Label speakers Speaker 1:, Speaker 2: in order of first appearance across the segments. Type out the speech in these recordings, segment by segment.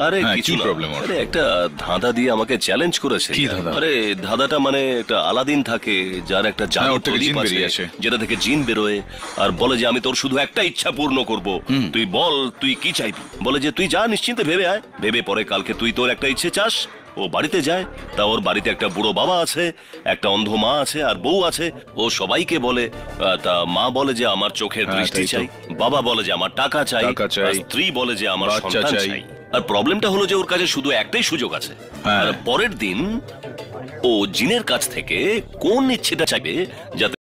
Speaker 1: আরে কিছু প্রবলেম, আরে একটা ধাঁধা দিয়ে আমাকে চ্যালেঞ্জ করেছে।
Speaker 2: কি ধাঁধা?
Speaker 1: আরে ধাঁধাটা মানে একটা আলাদিন থাকে যার একটা জাদু আছে যেটা থেকে জিন বেরোয় আর বলে যে আমি তোর শুধু একটা ইচ্ছা পূর্ণ করব, তুই বল তুই কি চাইবি। বলে যে তুই যা নিশ্চিন্তে ভেবে আয়, ভেবে পরে কালকে তুই তোর একটা ইচ্ছে চাস। ও বাড়িতে যায়, তা ওর বাড়িতে একটা বুড়ো বাবা আছে, একটা অন্ধ মা আছে আর বউ আছে। ও সবাইকে বলে, তা মা বলে যে আমার চোখের দৃষ্টি চাই, বাবা বলে যে আমার টাকা চাই, স্ত্রী বলে যে আমার সন্তান চাই। আর প্রবলেমটা হলো যে ওর কাছে শুধু একটাই সুযোগ আছে। আর পরের দিন ও জিনের কাছ থেকে কোন ইচ্ছেটা চাইবে যাতে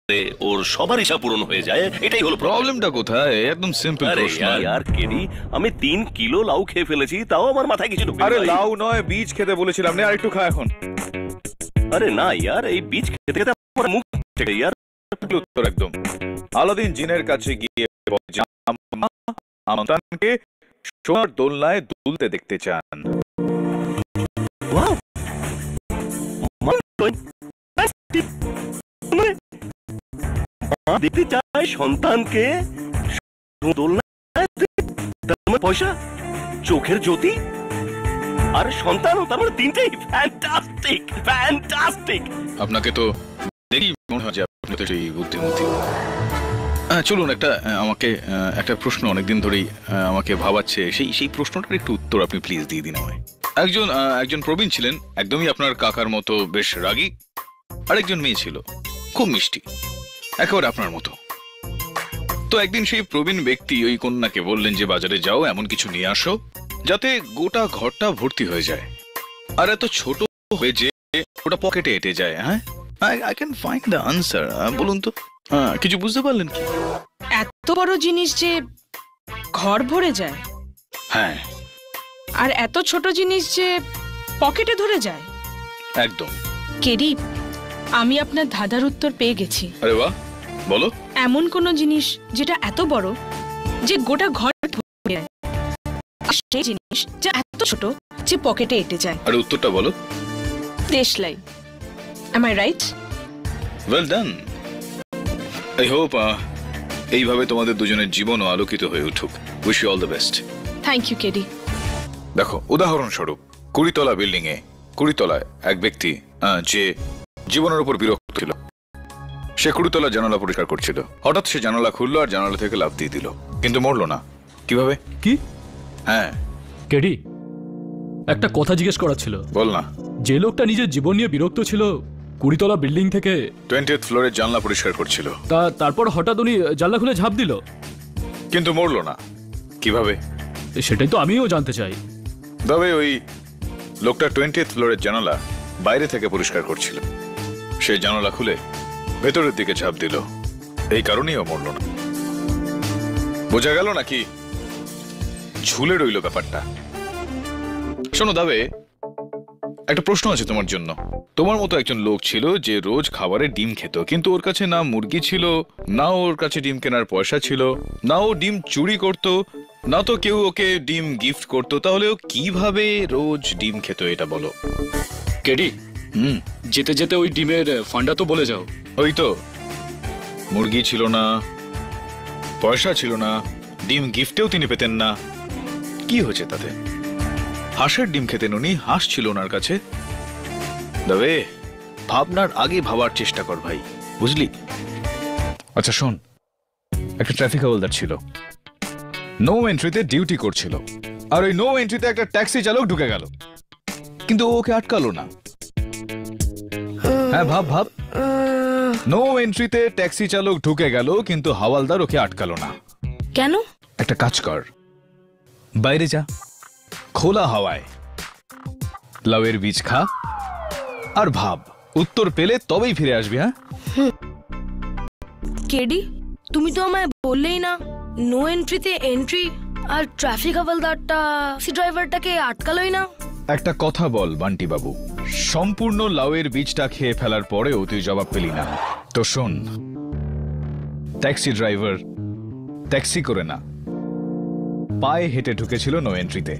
Speaker 1: ওর সবার ইচ্ছা পূরণ হয়ে যায়, এটাই হলো
Speaker 2: প্রবলেমটা। কোথায়? একদম সিম্পল প্রশ্ন।
Speaker 1: আর কেডি, আমি 3 কিলো লাউ খেয়ে ফেলেছি, তাও আমার মাথায় কিছু ঢুকছে না।
Speaker 3: আরে লাউ নয়, বীজ খেতে বলেছিলাম, নে আরেকটু খা এখন।
Speaker 1: আরে না ইয়ার, এই বীজ খেতে খেতে আমার মুখ থেকে ইয়ার।
Speaker 3: উত্তর একদম। আলাদিন জিনের কাছে গিয়ে সন্তানকে সোনার দোলনায় দুলতে দেখতে চান।
Speaker 1: দেখতে চায় সন্তানকে পয়সা, চোখের জ্যোতি আর সন্তান, তার মানে 3টেই। Fantastic, fantastic.
Speaker 2: আপনাকে তো দেখি মনে হয় যে আপনি তো সেই বুদ্ধিমতী। চলুন আমাকে একটা প্রশ্ন অনেকদিন ধরেই আমাকে ভাবাচ্ছে, সেই প্রশ্নটার একটু উত্তর আপনি প্লিজ দিয়ে দিন আমায়। একজন প্রবীণ ছিলেন, একদমই আপনার কাকার মতো বেশ রাগী। আরেকজন মেয়ে ছিল, খুব মিষ্টি, একেবারে আপনার মতো। তো একদিন সেই প্রবীণ ব্যক্তি ওই কন্যাকে বললেন যে বাজারে যাও, এমন কিছু নিয়ে আসো যাতে গোটা ঘরটা ভর্তি হয়ে যায়, আর এত ছোট হয়ে যে ওটা পকেটে এঁটে যায়। হ্যাঁ, I can find the answer. বলুন তো, কিছু বুঝতে পারলেন কি?
Speaker 4: এত বড় জিনিস যে ঘর ভরে যায়,
Speaker 2: হ্যাঁ,
Speaker 4: আর এত ছোট জিনিস যে পকেটে ধরে যায়।
Speaker 2: একদম।
Speaker 4: কেডি, আমি আপনার ধাঁধার উত্তর পেয়ে গেছি।
Speaker 2: আরে বাহ, বলো।
Speaker 4: এমন কোন জিনিস যেটা এত বড় যে গোটা ঘর ভরে যায়, আর সেই জিনিস যা এত ছোট যে পকেটে এঁটে যায়।
Speaker 2: আরে উত্তরটা বলো।
Speaker 4: দেশলাই। Am I right?
Speaker 2: Well done. I hope এইভাবে তোমাদের দুজনের জীবনও আলোকিত হয়ে উঠুক। Wish you all the best.
Speaker 4: Thank you, KD.
Speaker 2: দেখো, উদাহরণস্বরূপ 20 তলা বিল্ডিং এ 20 তলায় এক ব্যক্তি যে জীবনের উপর বিরক্ত ছিল, সে 20 তলা জানালা পরিষ্কার করছিল। হঠাৎ সে জানালা খুললো আর জানালা থেকে লাফ দিয়ে দিল, কিন্তু মরলো না। কিভাবে?
Speaker 5: কি?
Speaker 2: হ্যাঁ
Speaker 5: কেডি, একটা কথা জিজ্ঞেস করার ছিল।
Speaker 2: বল না।
Speaker 5: যে লোকটা নিজের জীবন নিয়ে বিরক্ত ছিল 20 তলা বিল্ডিং থেকে
Speaker 2: 20th ফ্লোরের জানলা পরিষ্কার করছিল,
Speaker 5: তারপর হঠাৎ উনি জানলা খুলে ঝাঁপ দিল,
Speaker 2: কিন্তু মরলো না। কিভাবে?
Speaker 5: সেটাই তো আমিও জানতে চাই।
Speaker 2: তবে ওই লোকটা 20th ফ্লোরের জানালা বাইরে থেকে পরিষ্কার করছিল, সে জানালা খুলে ভেতরের দিকে ঝাঁপ দিল, এই কারণেই ও মরল না। বোঝা গেল নাকি? ঝুলে রইল ব্যাপারটা। শোনো দাবে, একটা প্রশ্ন আছে তোমার জন্য। তোমার মতো একজন লোক ছিল যে রোজ খাবারে ডিম খেত, কিন্তু ওর কাছে না মুরগি ছিল, না ওর কাছে ডিম কেনার পয়সা ছিল, না ও ডিম চুরি করত, না তো কেউ ওকে ডিম গিফট করতো। তাহলে ও কিভাবে রোজ ডিম খেত, এটা বলো।
Speaker 5: কেডি, যেতে যেতে ওই ডিমের ফান্ডা তো বলে যাও।
Speaker 2: ওই তো, মুরগি ছিল না, পয়সা ছিল না, ডিম গিফটেও তিনি পেতেন না। কি হয়েছে তাতে? হাঁসের ডিম খেতেন উনি, হাঁস ছিল ওনার কাছে। তবে ভাবনার আগে ভাবার চেষ্টা কর ভাই, বুঝলি? আচ্ছা শোন, একটা ট্রাফিক হাওলদার ছিল, নো এন্ট্রিতে ডিউটি করছিল, আর ওই নো এন্ট্রিতে একটা ট্যাক্সি চালক ঢুকে গেল, কিন্তু ওকে আটকালো না। হ্যাঁ ভাব ভাব, নো এন্ট্রিতে ট্যাক্সি চালক ঢুকে গেল, কিন্তু হাওলদার ওকে আটকালো না।
Speaker 4: কেন?
Speaker 2: একটা কাজ কর, বাইরে যা, খোলা হাওয়ায় লাউয়ের বীজ খা, আর ভাব, উত্তর পেলে তবেই ফিরে আসবি। হ্যাঁ
Speaker 6: কেডি, তুমি তো আমায় বললেই না নো এন্ট্রিতে এন্ট্রি, আর ট্রাফিক হাওলদারটা ড্রাইভারটাকে আটকালোই না।
Speaker 2: একটা কথা বল বান্টি বাবু, সম্পূর্ণ লাউয়ের বীজটা খেয়ে ফেলার পরেও তুই জবাব পেলি না। তো শোন, ট্যাক্সি ড্রাইভার ট্যাক্সি করে না, পায়ে হেঁটে ঢুকেছিল no এন্ট্রিতে।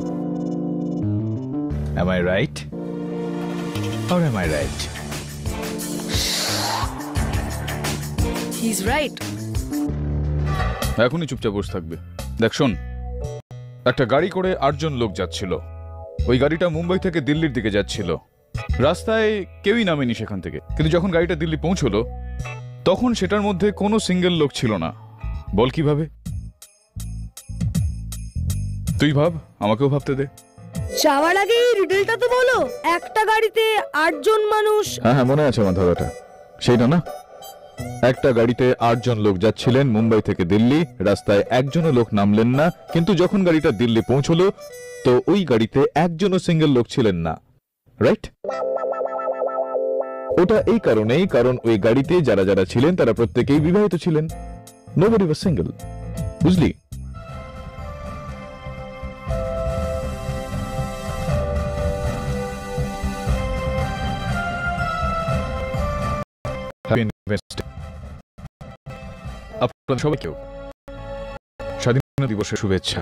Speaker 2: Am I right? Or am I right?
Speaker 6: He's right.
Speaker 2: এখনই চুপচাপ বসে থাকবে। দেখ শোন,
Speaker 7: একটা গাড়ি করে 8 জন লোক যাচ্ছিল। ওই গাড়িটা মুম্বাই থেকে দিল্লির দিকে যাচ্ছিল। রাস্তায় কেউই নামেনি সেখান থেকে, কিন্তু যখন গাড়িটা দিল্লি পৌঁছলো তখন সেটার মধ্যে কোনো সিঙ্গেল লোক ছিল না। বল কিভাবে? তুই ভাব, আমাকেও ভাবতে দে।
Speaker 6: যাওয়ার আগে এই রিডলটা তো বলো। একটা গাড়িতে 8 জন মানুষ।
Speaker 7: হ্যাঁ, মনে আছে আমার ধারাটা, সেইটা না? একটা গাড়িতে 8 জন লোক যাচ্ছিলেন মুম্বাই থেকে দিল্লি। রাস্তায় একজনও লোক নামলেন না, কিন্তু যখন গাড়িটা দিল্লি পৌঁছলো তো ওই গাড়িতে একজনও সিঙ্গেল লোক ছিলেন না। রাইট? ওটা এই কারণেই, কারণ ওই গাড়িতে যারা যারা ছিলেন তারা প্রত্যেকেই বিবাহিত ছিলেন। নোবডি ওয়াজ সিঙ্গেল। বুঝলি? আপনাদের সবাইকেও স্বাধীনতা দিবসের শুভেচ্ছা।